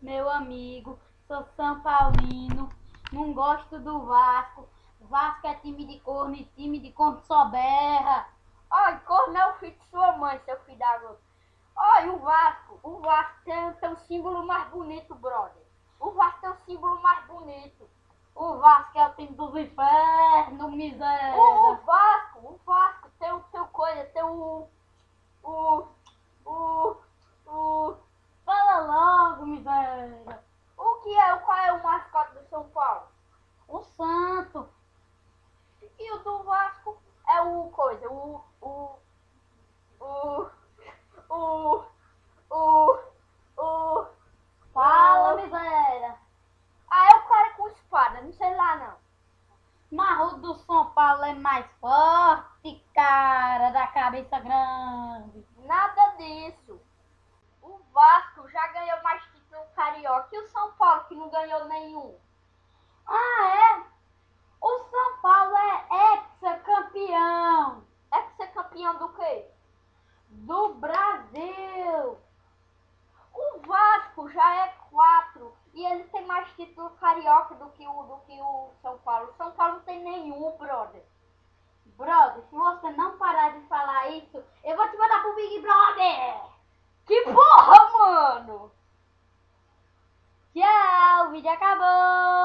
Meu amigo, sou São Paulino, não gosto do Vasco. Vasco é time de corno e time de corno só berra. Ai, corno é o filho de sua mãe, seu filho da gota. Olha, o Vasco tem o símbolo mais bonito, brother. O Vasco tem o símbolo mais bonito. O Vasco é o time dos infernos, miséria. O Vasco tem o coisa, tem o, o, Fala logo, miséria. qual é o mascote do São Paulo? O santo. E o do Vasco é o coisa, o, o, o, o, Fala, o, miséria. é o cara com espada, não sei lá não. Mas o do São Paulo é mais forte, cara, da cabeça grande. Nada disso. O Vasco já ganhou mais título carioca e o São Paulo que não ganhou nenhum. Ah, é? O São Paulo é ex-campeão É que ser campeão do quê? do Brasil. O Vasco já é 4 e ele tem mais título carioca do que o São Paulo. O São Paulo não tem nenhum, brother. Brother, se você não parar de falar isso, eu vou te mandar pro Big Brother. Que porra, mano! Tchau, o vídeo acabou.